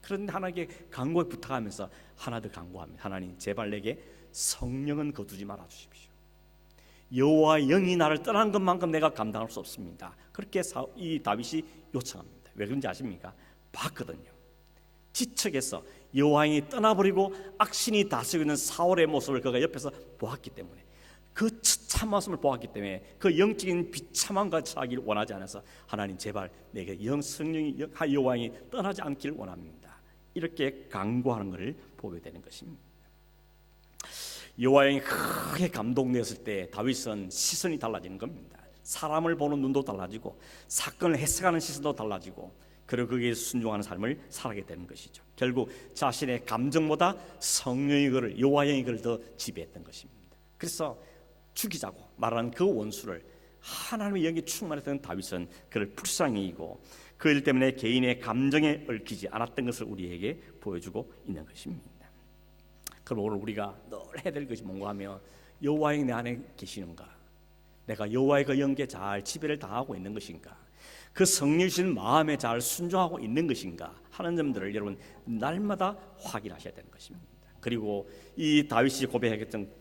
그런데 하나님께 간구에 부탁하면서 하나 더 간구합니다. 하나님, 제발 내게 성령은 거두지 말아 주십시오. 여호와의 영이 나를 떠난 것만큼 내가 감당할 수 없습니다. 그렇게 이 다윗이 요청합니다. 왜 그런지 아십니까? 봤거든요. 지척에서 여호와의 영이 떠나버리고 악신이 다스리고 있는 사울의 모습을 그가 옆에서 보았기 때문에, 그 처참한 모습을 보았기 때문에 그 영적인 비참함과 처하기를 원하지 않아서 하나님, 제발 내게 성령이 여호와의 영이 떠나지 않기를 원합니다. 이렇게 간구하는 것을 보게 되는 것입니다. 여호와의 영이 크게 감동되었을 때 다윗은 시선이 달라지는 겁니다. 사람을 보는 눈도 달라지고 사건을 해석하는 시선도 달라지고, 그리고 거기에 순종하는 삶을 살아가게 되는 것이죠. 결국 자신의 감정보다 성령의 그를, 여호와의 영이 그를 더 지배했던 것입니다. 그래서 죽이자고 말하는 그 원수를 하나님의 영이 충만했던 다윗은 그를 불쌍히 여기고 그 일 때문에 개인의 감정에 얽히지 않았던 것을 우리에게 보여주고 있는 것입니다. 그럼 오늘 우리가 늘 해야 될 것이 뭔가 하면 여호와의 내 안에 계시는가? 내가 여호와의 그 영께 잘 지배를 당하고 있는 것인가? 그 성령 주신 마음에 잘 순종하고 있는 것인가 하는 점들을 여러분 날마다 확인하셔야 되는 것입니다. 그리고 이 다윗이 고백했던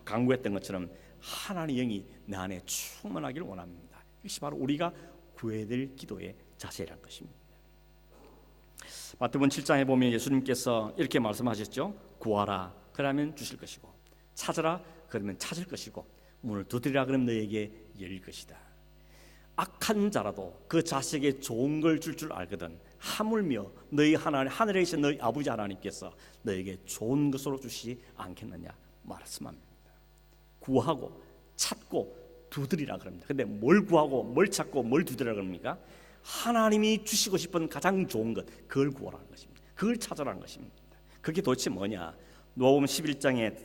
간구했던 것처럼 하나님의 영이 내 안에 충만하기를 원합니다. 이것이 바로 우리가 구해야 될 기도의 자세라는 것입니다. 마태복음 7장에 보면 예수님께서 이렇게 말씀하셨죠. 구하라 그러면 주실 것이고 찾으라 그러면 찾을 것이고 문을 두드리라 그러면 너에게 열릴 것이다. 악한 자라도 그 자식에게 좋은 걸 줄 알거든 하물며 너희 하늘에 계신 너희 아버지 하나님께서 너에게 좋은 것으로 주시지 않겠느냐 말씀합니다. 구하고 찾고 두드리라 그럽니다. 근데 뭘 구하고 뭘 찾고 뭘 두드리라 그럽니까? 하나님이 주시고 싶은 가장 좋은 것 그걸 구하라는 것입니다. 그걸 찾으라는 것입니다. 그게 도대체 뭐냐? 누가복음 11장에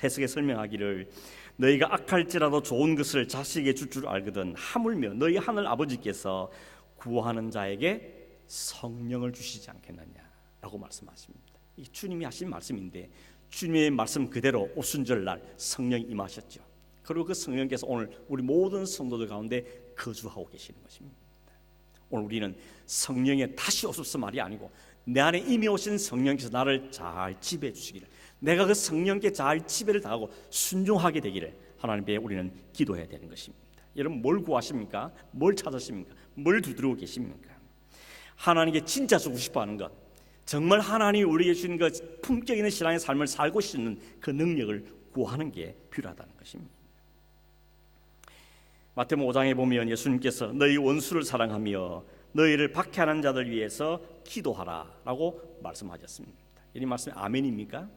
해석에 설명하기를 너희가 악할지라도 좋은 것을 자식에게 줄 알거든 하물며 너희 하늘 아버지께서 구하는 자에게 성령을 주시지 않겠느냐라고 말씀하십니다. 이 주님이 하신 말씀인데 주님의 말씀 그대로 오순절날 성령이 임하셨죠. 그리고 그 성령께서 오늘 우리 모든 성도들 가운데 거주하고 계시는 것입니다. 오늘 우리는 성령의 다시 오소서 말이 아니고 내 안에 이미 오신 성령께서 나를 잘 지배해 주시기를 내가 그 성령께 잘 지배를 당하고 순종하게 되기를 하나님께 우리는 기도해야 되는 것입니다. 여러분 뭘 구하십니까? 뭘 찾으십니까? 뭘 두드리고 계십니까? 하나님께 진짜 주고 싶어하는 것 정말 하나님이 우리에게 주신 그 품격 있는 신앙의 삶을 살고 싶는 그 능력을 구하는 게 필요하다는 것입니다. 마태복음 5장에 보면 예수님께서 너희 원수를 사랑하며 너희를 박해하는 자들 위해서 기도하라 라고 말씀하셨습니다. 이 말씀이 아멘입니까?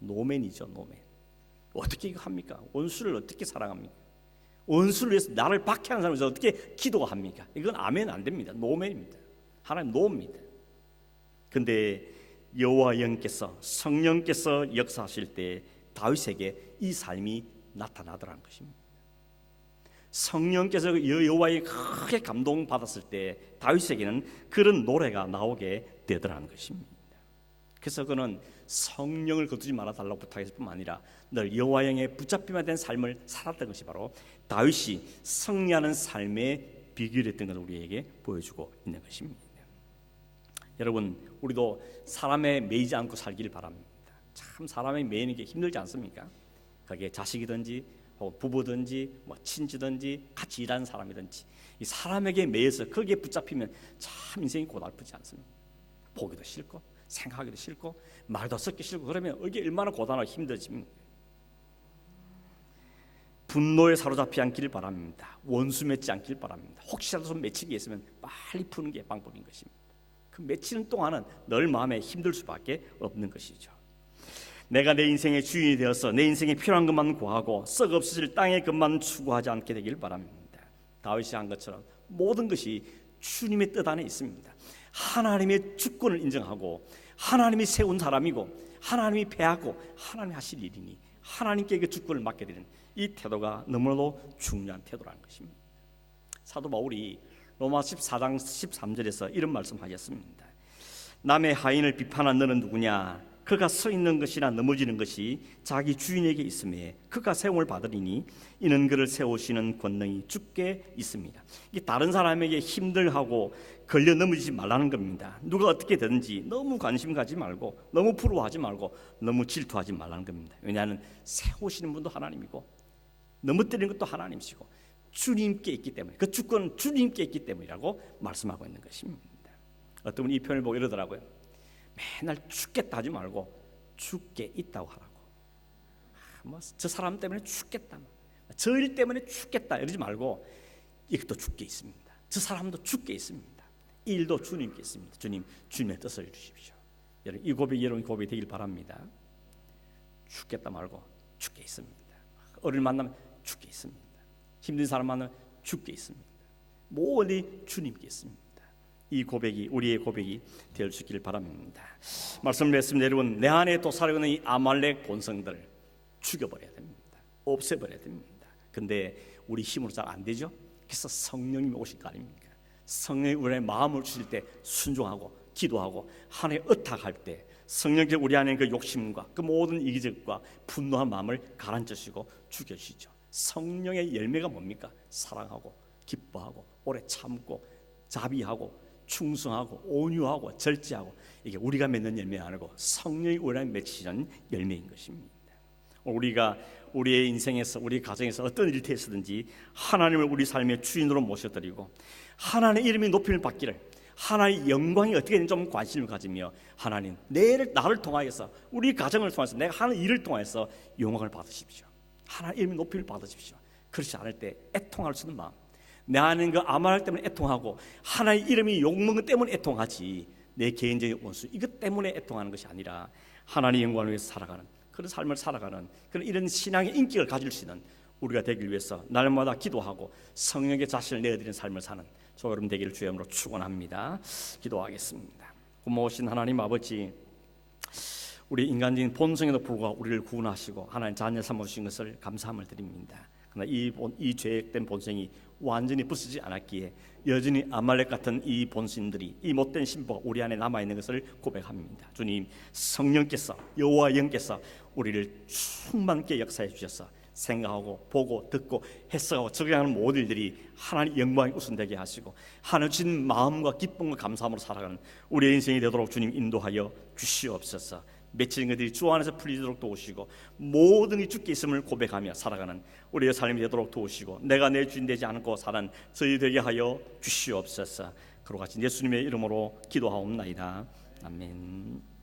노멘이죠. 노멘. 어떻게 이거 합니까? 원수를 어떻게 사랑합니까? 원수를 위해서 나를 박해하는 사람을 위해서 어떻게 기도가 합니까? 이건 아멘 안 됩니다. 노멘입니다. 하나님 노입니다. 근데 여호와 영께서 성령께서 역사하실 때 다윗에게 이 삶이 나타나더라는 것입니다. 성령께서 여호와의 크게 감동받았을 때 다윗에게는 그런 노래가 나오게 되더라는 것입니다. 그래서 그는 성령을 거두지 말아달라고 부탁했을 뿐만 아니라 늘 여호와 영에 붙잡히만 된 삶을 살았던 것이 바로 다윗이 승리하는 삶의 비결이었던 것을 우리에게 보여주고 있는 것입니다. 여러분 우리도 사람에 매이지 않고 살기를 바랍니다. 참 사람에 매이는 게 힘들지 않습니까? 그게 자식이든지 부부든지 친지든지 같이 일하는 사람이든지 이 사람에게 매여서 거기에 붙잡히면 참 인생이 고달프지 않습니까? 보기도 싫고 생각하기도 싫고 말도 섞기 싫고 그러면 이게 얼마나 고단하고 힘들집니까? 분노에 사로잡지 않기를 바랍니다. 원수 맺지 않기를 바랍니다. 혹시라도 좀 맺히게 있으면 빨리 푸는 게 방법인 것입니다. 그 맺히는 동안은 늘 마음에 힘들 수밖에 없는 것이죠. 내가 내 인생의 주인이 되어서 내 인생에 필요한 것만 구하고 썩 없으실 땅의 것만 추구하지 않게 되길 바랍니다. 다윗이 한 것처럼 모든 것이 주님의 뜻 안에 있습니다. 하나님의 주권을 인정하고 하나님이 세운 사람이고 하나님이 패하고 하나님이 하실 일이니 하나님께 그 주권을 맡게 되는 이 태도가 너무나도 중요한 태도라는 것입니다. 사도 바울이 로마 14장 13절에서 이런 말씀하셨습니다. 남의 하인을 비판한 너는 누구냐? 그가 서 있는 것이나 넘어지는 것이 자기 주인에게 있음에 그가 세움을 받으리니 이는 그를 세우시는 권능이 주께 있습니다. 이게 다른 사람에게 힘들하고 걸려 넘어지지 말라는 겁니다. 누가 어떻게 되든지 너무 관심 가지 말고 너무 부러워하지 말고 너무 질투하지 말라는 겁니다. 왜냐하면 세우시는 분도 하나님이고 넘어뜨리는 것도 하나님이시고 주님께 있기 때문에 그 주권은 주님께 있기 때문이라고 말씀하고 있는 것입니다. 어떤 분이 이 표현을 보고 이러더라고요. 맨날 죽겠다 하지 말고 죽게 있다고 하라고. 저 사람 때문에 죽겠다, 저 일 때문에 죽겠다 이러지 말고 이것도 죽게 있습니다. 저 사람도 죽게 있습니다. 이 일도 주님께 있습니다. 주님, 주님의 뜻을 주십시오. 여러분 이 고백이 여러분 고백이 되길 바랍니다. 죽겠다 말고 죽게 있습니다. 어른을 만나면 죽게 있습니다. 힘든 사람 만나면 죽게 있습니다. 모두 주님께 있습니다. 이 고백이 우리의 고백이 될 수 있기를 바랍니다. 말씀드렸습니다. 여러분 내 안에 또 살아가는 이 아말렉 본성들을 죽여버려야 됩니다. 없애버려야 됩니다. 근데 우리 힘으로 잘 안 되죠. 그래서 성령님이 오실 거 아닙니까? 성령이 우리의 마음을 주실 때 순종하고 기도하고 하나님 의탁할 때 성령께서 우리 안에 그 욕심과 그 모든 이기적과 분노한 마음을 가라앉히시고 죽여주시죠. 성령의 열매가 뭡니까? 사랑하고 기뻐하고 오래 참고 자비하고 충성하고 온유하고 절제하고, 이게 우리가 맺는 열매가 아니고 성령이 우리 안에 맺히는 열매인 것입니다. 우리가 우리의 인생에서 우리 가정에서 어떤 일터에서든지 하나님을 우리 삶의 주인으로 모셔드리고 하나님의 이름이 높임을 받기를, 하나님의 영광이 어떻게든 좀 관심을 가지며 하나님 나를 통하여서 우리 가정을 통해서 내가 하는 일을 통해서 영광을 받으십시오. 하나님 이름이 높임을 받으십시오. 그렇지 않을 때 애통할 수 있는 마음, 내 안에 그 아말렉 때문에 애통하고 하나님 이름이 욕먹는 것 때문에 애통하지 내 개인적인 원수 이것 때문에 애통하는 것이 아니라 하나님의 영광을 위해서 살아가는 그런 삶을 살아가는 그런 이런 신앙의 인격을 가질 수 있는 우리가 되길 위해서 날마다 기도하고 성령에게 자신을 내어드리는 삶을 사는 저 여러분 되기를 주의 이름으로 축원합니다. 기도하겠습니다. 고마우신 하나님 아버지, 우리 인간적인 본성에도 불구하고 우리를 구원하시고 하나님 자녀 삼으신 것을 감사함을 드립니다. 그러나 이 죄악된 본성이 완전히 부수지 않았기에 여전히 아말렉 같은 이 본성들이, 이 못된 심보가 우리 안에 남아있는 것을 고백합니다. 주님, 성령께서, 여호와 영께서 우리를 충만케 역사해 주셔서 생각하고 보고 듣고 해석하고 적용하는 모든 일들이 하나님 영광이 우선되게 하시고 하나님 주신 마음과 기쁨과 감사함으로 살아가는 우리의 인생이 되도록 주님 인도하여 주시옵소서. 맺히는 것들이 주 안에서 풀리도록 도우시고 모든 이 주께 있음을 고백하며 살아가는 우리의 삶이 되도록 도우시고 내가 내 주인 되지 않고 사는 저희 되게 하여 주시옵소서. 그로 같이 예수님의 이름으로 기도하옵나이다. 아멘.